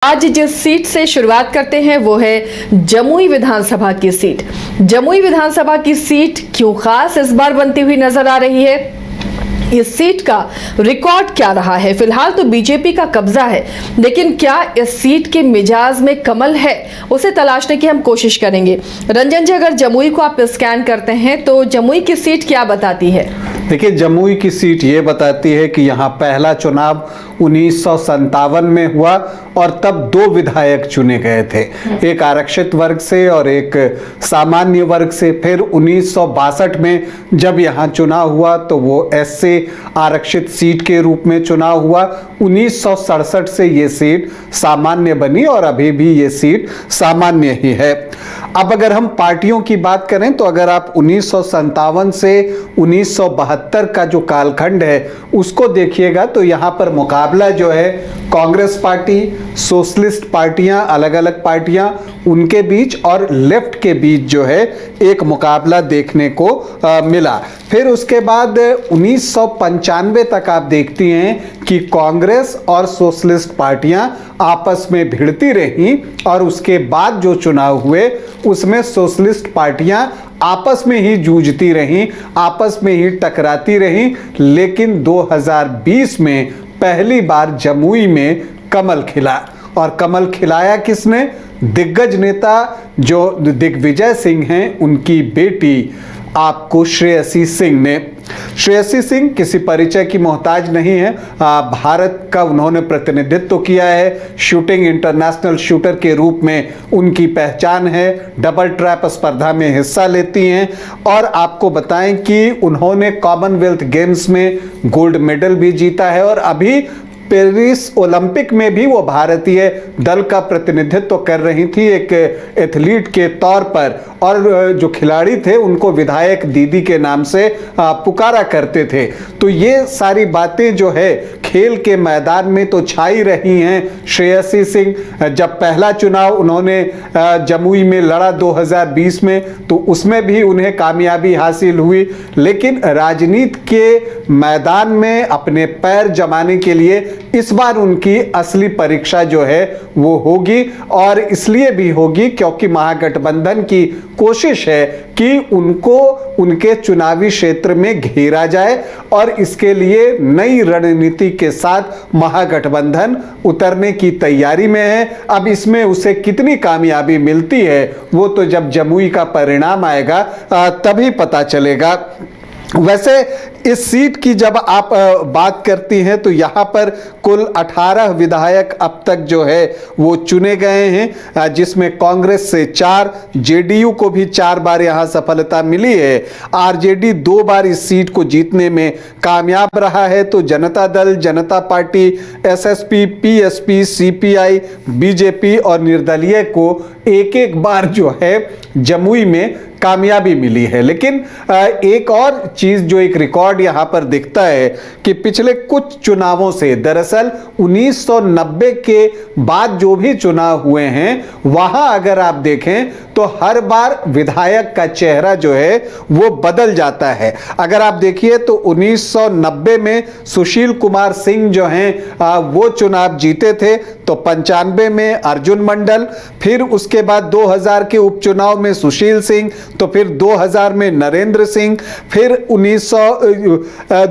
आज जिस सीट से शुरुआत करते हैं वो है जमुई विधानसभा की सीट। जमुई विधानसभा की सीट क्यों खास इस बार बनती हुई नजर आ रही है, इस सीट का रिकॉर्ड क्या रहा है। फिलहाल तो बीजेपी का कब्जा है, लेकिन क्या इस सीट के मिजाज में कमल है, उसे तलाशने की हम कोशिश करेंगे। रंजन जी, अगर जमुई को आप स्कैन करते हैं तो जमुई की सीट क्या बताती है? देखिए, जमुई की सीट ये बताती है कि यहाँ पहला चुनाव 1957 में हुआ और तब दो विधायक चुने गए थे, एक आरक्षित वर्ग से और एक सामान्य वर्ग से। फिर 1962 में जब यहाँ चुनाव हुआ तो वो एससी आरक्षित सीट के रूप में चुनाव हुआ। 1967 से ये सीट सामान्य बनी और अभी भी ये सीट सामान्य ही है। अब अगर हम पार्टियों की बात करें तो अगर आप 1957 से 1972 का जो कालखंड है उसको देखिएगा तो यहाँ पर मुकाबला जो है कांग्रेस पार्टी, सोशलिस्ट पार्टियां, अलग अलग पार्टियां, उनके बीच और लेफ्ट के बीच जो है एक मुकाबला देखने को मिला। फिर उसके बाद 1995 तक आप देखती हैं कि कांग्रेस और सोशलिस्ट पार्टियां आपस में भिड़ती रहीं और उसके बाद जो चुनाव हुए उसमें सोशलिस्ट पार्टियां आपस में ही जूझती रहीं, आपस में ही टकराती रहीं। लेकिन 2020 में पहली बार जमुई में कमल खिला, और कमल खिलाया किसने? दिग्गज नेता जो दिग्विजय सिंह हैं, उनकी बेटी आपको श्रेयसी सिंह ने। श्रेयसी सिंह किसी परिचय की मोहताज नहीं है। भारत का उन्होंने प्रतिनिधित्व किया है, शूटिंग इंटरनेशनल शूटर के रूप में उनकी पहचान है, डबल ट्रैप स्पर्धा में हिस्सा लेती हैं। और आपको बताएं कि उन्होंने कॉमनवेल्थ गेम्स में गोल्ड मेडल भी जीता है और अभी पेरिस ओलंपिक में भी वो भारतीय दल का प्रतिनिधित्व कर रही थी एक एथलीट के तौर पर, और जो खिलाड़ी थे उनको विधायक दीदी के नाम से पुकारा करते थे। तो ये सारी बातें जो है खेल के मैदान में तो छाई रही हैं। श्रेयसी सिंह जब पहला चुनाव उन्होंने जमुई में लड़ा 2020 में तो उसमें भी उन्हें कामयाबी हासिल हुई, लेकिन राजनीति के मैदान में अपने पैर जमाने के लिए इस बार उनकी असली परीक्षा जो है वो होगी। और इसलिए भी होगी क्योंकि महागठबंधन की कोशिश है कि उनको उनके चुनावी क्षेत्र में घेरा जाए और इसके लिए नई रणनीति के साथ महागठबंधन उतरने की तैयारी में है। अब इसमें उसे कितनी कामयाबी मिलती है वो तो जब जमुई का परिणाम आएगा तभी पता चलेगा। वैसे इस सीट की जब आप बात करती हैं तो यहाँ पर कुल 18 विधायक अब तक जो है वो चुने गए हैं, जिसमें कांग्रेस से 4, जेडीयू को भी 4 बार यहाँ सफलता मिली है, आरजेडी 2 बार इस सीट को जीतने में कामयाब रहा है। तो जनता दल, जनता party, SSP, PSP, CPI, BJP और निर्दलीय को एक बार जो है जमुई में कामयाबी मिली है। लेकिन एक और चीज जो एक रिकॉर्ड यहां पर दिखता है कि पिछले कुछ चुनावों से, दरअसल 1990 के बाद जो भी चुनाव हुए हैं वहां अगर आप देखें तो हर बार विधायक का चेहरा जो है वो बदल जाता है। अगर आप देखिए तो 1990 में सुशील कुमार सिंह जो हैं वो चुनाव जीते थे, तो 95 में अर्जुन मंडल, फिर उसके बाद 2000 के उपचुनाव में सुशील सिंह, तो फिर 2000 में नरेंद्र सिंह, फिर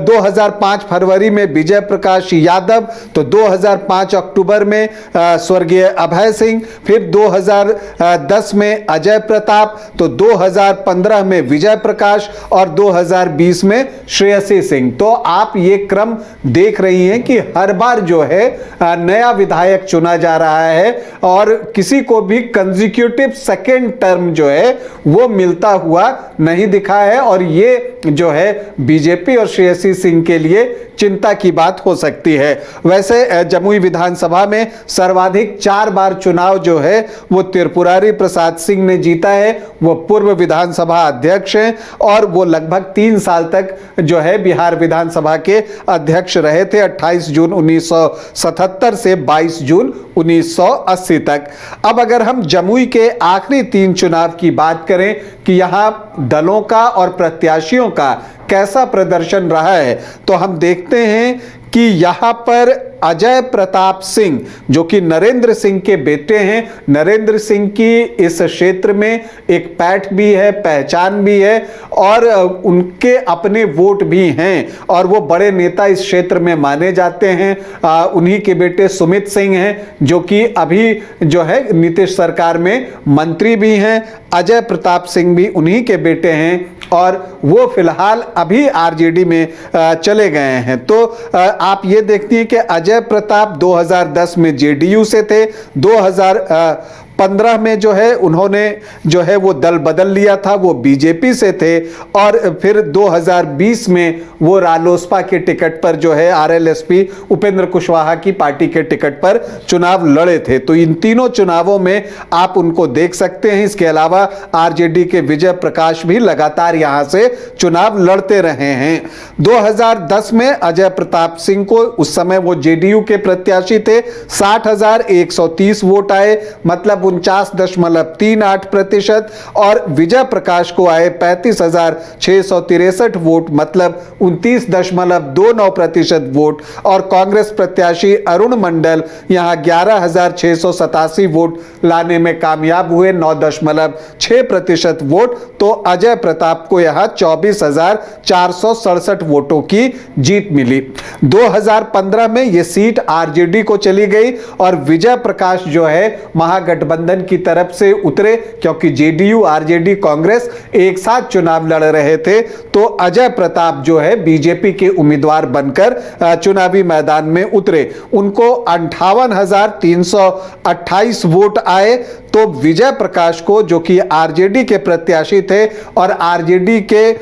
2005 फरवरी में विजय प्रकाश यादव, तो 2005 अक्टूबर में स्वर्गीय अभय सिंह, फिर 2010 में अजय प्रताप, तो 2015 में विजय प्रकाश और 2020 में श्रेयसी सिंह। तो आप ये क्रम देख रही हैं कि हर बार जो है नया विधायक चुना जा रहा है और किसी को भी कंसेक्यूटिव सेकेंड टर्म जो है वो मिलता हुआ नहीं दिखा है, और ये जो है बीजेपी और श्रेयसी सिंह के लिए चिंता की बात हो सकती है। वैसे जमुई विधानसभा में सर्वाधिक 4 बार चुनाव जो है वो त्रिपुरारी प्रसाद सिंह ने जीता है। वो पूर्व विधानसभा अध्यक्ष हैं और वो लगभग 3 साल तक जो है बिहार विधानसभा के अध्यक्ष रहे थे, 28 जून 1977 से 22 जून 1980 तक। अब अगर हम जमुई के आखिरी 3 चुनाव की बात करें कि यहां दलों का और प्रत्याशियों का कैसा प्रदर्शन रहा है, तो हम देखते हैं कि यहाँ पर अजय प्रताप सिंह जो कि नरेंद्र सिंह के बेटे हैं, नरेंद्र सिंह की इस क्षेत्र में एक पैठ भी है, पहचान भी है और उनके अपने वोट भी हैं और वो बड़े नेता इस क्षेत्र में माने जाते हैं। उन्हीं के बेटे सुमित सिंह हैं जो कि अभी जो है नीतीश सरकार में मंत्री भी हैं। अजय प्रताप सिंह भी उन्हीं के बेटे हैं और वो फिलहाल अभी आरजेडी में चले गए हैं। तो आप ये देखती हैं कि अजय प्रताप 2010 में जेडीयू से थे, 2015 में जो है उन्होंने जो है वो दल बदल लिया था, वो बीजेपी से थे और फिर 2020 में वो रालोसपा के टिकट पर जो है आरएलएसपी उपेंद्र कुशवाहा की पार्टी के टिकट पर चुनाव लड़े थे। तो इन तीनों चुनावों में आप उनको देख सकते हैं। इसके अलावा आरजेडी के विजय प्रकाश भी लगातार यहां से चुनाव लड़ते रहे हैं। 2010 में अजय प्रताप सिंह को, उस समय वो जेडीयू के प्रत्याशी थे, 60,130 वोट आए, मतलब 49.38% और विजय प्रकाश को आए 35,663 वोट, मतलब 29.29% वोट और कांग्रेस प्रत्याशी अरुण मंडल यहां 11,687 वोट लाने में कामयाब हुए, 9.6% वोट। तो अजय प्रताप को यहां 24,467 वोटों की जीत मिली। 2015 में यह सीट आरजेडी को चली गई और विजय प्रकाश जो है महागठबंधन की तरफ से उतरे, क्योंकि जेडीयू आरजेडी कांग्रेस एक साथ चुनाव लड़ रहे थे। तो अजय प्रताप जो है बीजेपी के उम्मीदवार बनकर चुनावी मैदान में उतरे। उनको 58,328 वोट आए। तो विजय प्रकाश को, जो कि आरजेडी के प्रत्याशी थे और आरजेडी के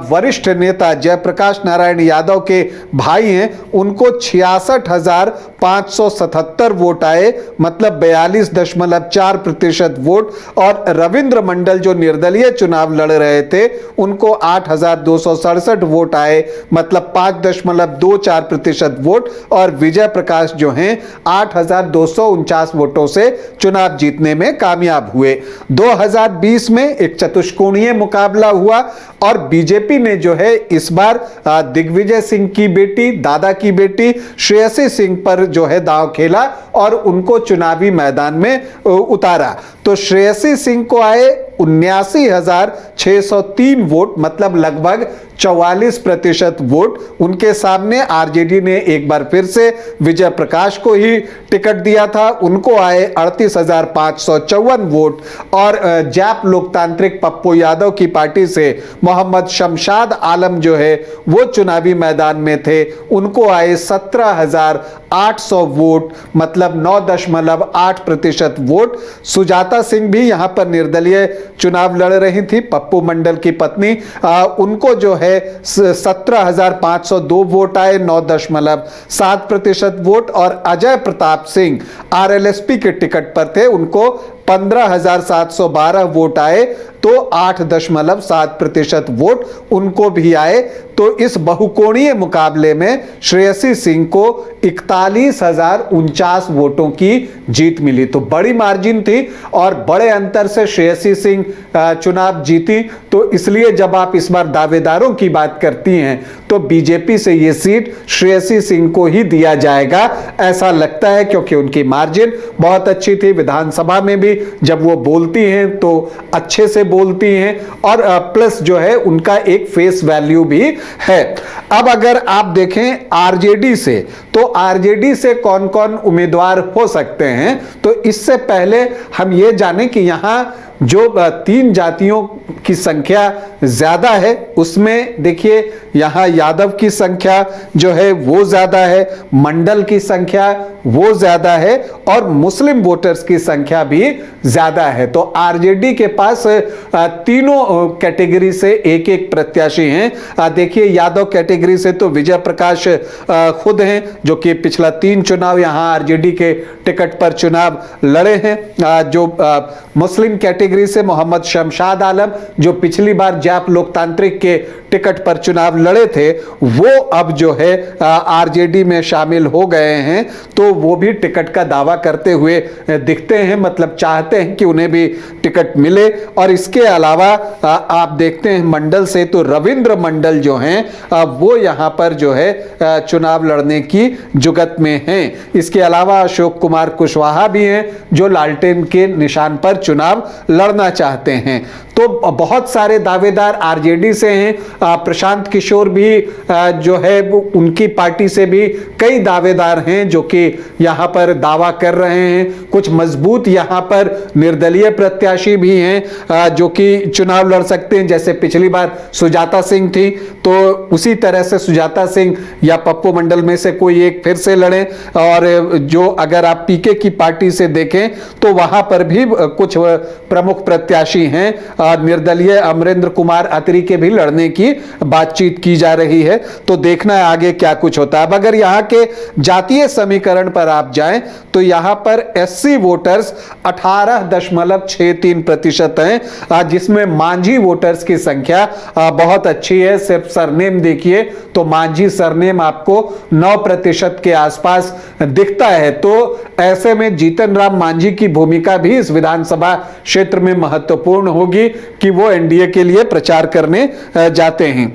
वरिष्ठ नेता जयप्रकाश नारायण यादव के भाई हैं, उनको 66,577 वोट आए, मतलब 42.4% वोट और रविंद्र मंडल जो निर्दलीय चुनाव लड़ रहे थे उनको 8,267 वोट आए, मतलब 5.24% वोट और विजय प्रकाश जो हैं 8,249 वोटों से चुनाव जीतने में कामयाब हुए। 2020 में एक चतुष्कोणीय मुकाबला हुआ और बीजेपी ने जो है इस बार दिग्विजय सिंह की बेटी, दादा की बेटी श्रेयसी सिंह पर जो है दांव खेला और उनको चुनावी मैदान में उतारा। तो श्रेयसी सिंह को आए 79,603 वोट, मतलब लगभग 44% वोट। उनके सामने आरजेडी ने एक बार फिर से विजय प्रकाश को ही टिकट दिया था, उनको आए 38,554 वोट और जैप लोकतांत्रिक पप्पू यादव की पार्टी से मोहम्मद शमशाद आलम जो है वो चुनावी मैदान में थे, उनको आए 17,800 वोट, मतलब 9.8% वोट। सुजाता सिंह भी यहां पर निर्दलीय चुनाव लड़ रही थी, पप्पू मंडल की पत्नी, उनको जो है 17,502 वोट आए, 9.7% वोट और अजय प्रताप सिंह आरएलएसपी के टिकट पर थे, उनको 15,712 वोट आए, तो 8.7% वोट उनको भी आए। तो इस बहुकोणीय मुकाबले में श्रेयसी सिंह को 41,049 वोटों की जीत मिली। तो बड़ी मार्जिन थी और बड़े अंतर से श्रेयसी सिंह चुनाव जीती। तो इसलिए जब आप इस बार दावेदारों की बात करती हैं तो बीजेपी से यह सीट श्रेयसी सिंह को ही दिया जाएगा, ऐसा लगता है, क्योंकि उनकी मार्जिन बहुत अच्छी थी। विधानसभा में भी जब वो बोलती हैं तो अच्छे से बोलती हैं और प्लस जो है उनका एक फेस वैल्यू भी है। अब अगर आप देखें आरजेडी से, तो आरजेडी से कौन कौन उम्मीदवार हो सकते हैं, तो इससे पहले हम ये जानें कि यहां जो 3 जातियों की संख्या ज्यादा है, उसमें देखिए यहां यादव की संख्या जो है वो ज्यादा है, मंडल की संख्या वो ज्यादा है और मुस्लिम वोटर्स की संख्या भी ज्यादा है। तो आरजेडी के पास तीनों कैटेगरी से एक एक प्रत्याशी हैं। देखिए यादव कैटेगरी से तो विजय प्रकाश खुद हैं, जो कि पिछला 3 चुनाव यहां आरजेडी के टिकट पर चुनाव लड़े हैं। जो मुस्लिम कैटेगरी से मोहम्मद शमशाद आलम, जो पिछली बार जैप लोकतांत्रिक के टिकट पर चुनाव लड़े थे वो अब जो है आरजेडी में शामिल हो गए हैं, तो वो भी टिकट का दावा करते हुए दिखते हैं, मतलब चाहते हैं कि उन्हें भी टिकट मिले। और इसके अलावा आप देखते हैं मंडल से तो रविंद्र मंडल जो हैं वो यहां पर जो है चुनाव लड़ने की जुगत में हैं। इसके अलावा अशोक कुमार कुशवाहा भी हैं जो लालटेन के निशान पर चुनाव लड़ना चाहते हैं। तो बहुत सारे दावेदार आरजेडी से हैं। प्रशांत किशोर भी जो है उनकी पार्टी से भी कई दावेदार हैं जो कि यहां पर दावा कर रहे हैं। कुछ मजबूत यहां पर निर्दलीय प्रत्याशी भी हैं जो कि चुनाव लड़ सकते हैं, जैसे पिछली बार सुजाता सिंह थी, तो उसी तरह से सुजाता सिंह या पप्पू मंडल में से कोई एक फिर से लड़े। और जो अगर आप पीके की पार्टी से देखें तो वहां पर भी कुछ प्रमुख प्रत्याशी हैं। निर्दलीय अमरेंद्र कुमार अत्री के भी लड़ने की बातचीत की जा रही है, तो देखना है आगे क्या कुछ होता है। अब अगर यहां के जातीय समीकरण पर आप जाएं तो यहां पर एससी वोटर्स 18.63% हैं, जिसमें मांझी वोटर्स की संख्या बहुत अच्छी है। सिर्फ सरनेम देखिए तो मांझी सरनेम आपको 9% के आसपास दिखता है। तो ऐसे में जीतन राम मांझी की भूमिका भी इस विधानसभा क्षेत्र में महत्वपूर्ण होगी कि वो एनडीए के लिए प्रचार करने जाते हैं।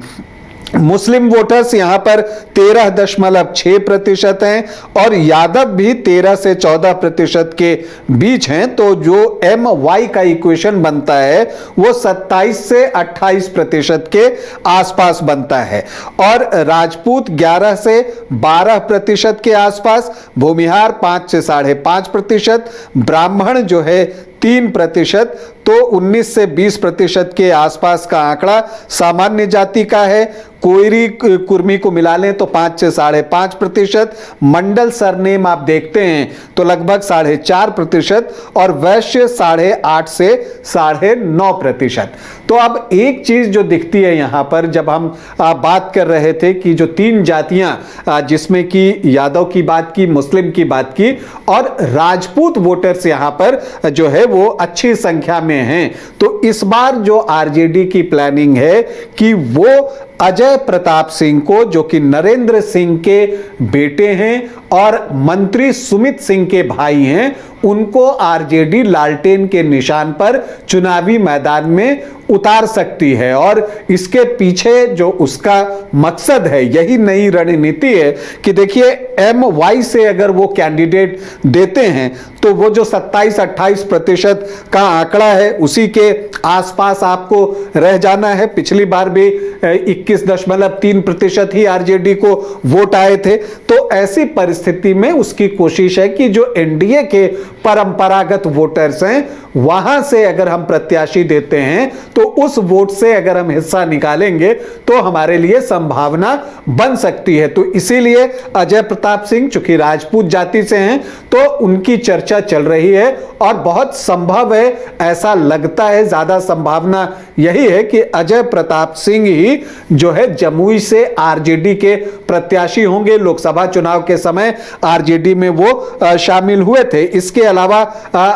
मुस्लिम वोटर्स यहां पर 13.6% हैं और यादव भी 13 से 14% के बीच हैं। तो जो MY का इक्वेशन बनता है वो 27 से 28% के आसपास बनता है। और राजपूत 11 से 12% के आसपास, भूमिहार 5 से 5.5%, ब्राह्मण जो है 3%, तो 19 से 20% के आसपास का आंकड़ा सामान्य जाति का है। कोयरी कुर्मी को मिला लें तो 5 से 5.5%, मंडल सरनेम आप देखते हैं तो लगभग 4.5% और वैश्य 8.5 से 9.5%। तो अब एक चीज जो दिखती है यहां पर, जब हम बात कर रहे थे कि जो 3 जातियां जिसमें कि यादव की बात की, मुस्लिम की बात की और राजपूत वोटर्स यहां पर जो है वो अच्छी संख्या में हैं, तो इस बार जो आरजेडी की प्लानिंग है कि वो अजय प्रताप सिंह को, जो कि नरेंद्र सिंह के बेटे हैं और मंत्री सुमित सिंह के भाई हैं, उनको आरजेडी लालटेन के निशान पर चुनावी मैदान में उतार सकती है। और इसके पीछे जो उसका मकसद है, यही नई रणनीति है कि देखिए MY से अगर वो कैंडिडेट देते हैं तो वो जो 27-28% का आंकड़ा है उसी के आसपास आपको रह जाना है। पिछली बार भी 21.3% ही आरजेडी को वोट आए थे। तो ऐसी परिस्थिति में उसकी कोशिश है कि जो एनडीए के परंपरागत वोटर्स हैं वहां से अगर हम प्रत्याशी देते हैं तो उस वोट से अगर हम हिस्सा निकालेंगे तो हमारे लिए संभावना बन सकती है। तो इसीलिए अजय प्रताप सिंह चूंकि राजपूत जाति से हैं तो उनकी चर्चा चल रही है और बहुत संभव है, ऐसा लगता है, ज्यादा संभावना यही है कि अजय प्रताप सिंह ही जो है जमुई से आरजेडी के प्रत्याशी होंगे। लोकसभा चुनाव के समय आरजेडी में वो शामिल हुए थे। इसके अलावा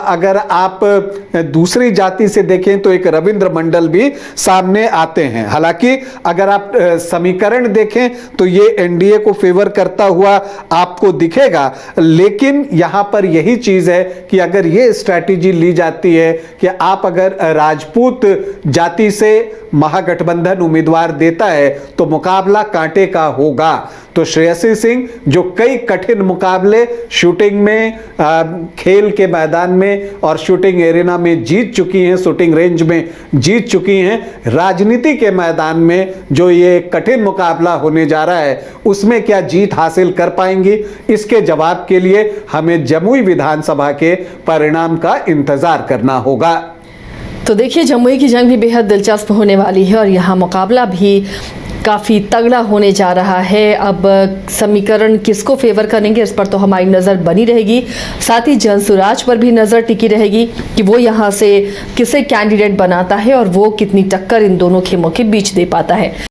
अगर आप दूसरी जाति से देखें तो एक रविंद्र मंडल भी सामने आते हैं। हालांकि अगर आप समीकरण देखें तो ये एनडीए को फेवर करता हुआ आपको दिखेगा, लेकिन यहां पर यही चीज है कि अगर ये स्ट्रैटेजी ली जाती है कि आप अगर राजपूत जाति से महागठबंधन उम्मीदवार देता है तो मुकाबला कांटे का होगा। तो श्रेयसी सिंह जो कई कठिन मुकाबले शूटिंग में, खेल के मैदान में और शूटिंग एरिना में जीत चुकी हैं, शूटिंग रेंज में जीत चुकी हैं, राजनीति के मैदान में जो ये कठिन मुकाबला होने जा रहा है उसमें क्या जीत हासिल कर पाएंगी, इसके जवाब के लिए हमें जमुई विधानसभा के परिणाम का इंतजार करना होगा। तो देखिए जमुई की जंग भी बेहद दिलचस्प होने वाली है और यहाँ मुकाबला भी काफ़ी तगड़ा होने जा रहा है। अब समीकरण किसको फेवर करेंगे इस पर तो हमारी नज़र बनी रहेगी, साथ ही जनसुराज पर भी नज़र टिकी रहेगी कि वो यहाँ से किसे कैंडिडेट बनाता है और वो कितनी टक्कर इन दोनों खेमों के बीच दे पाता है।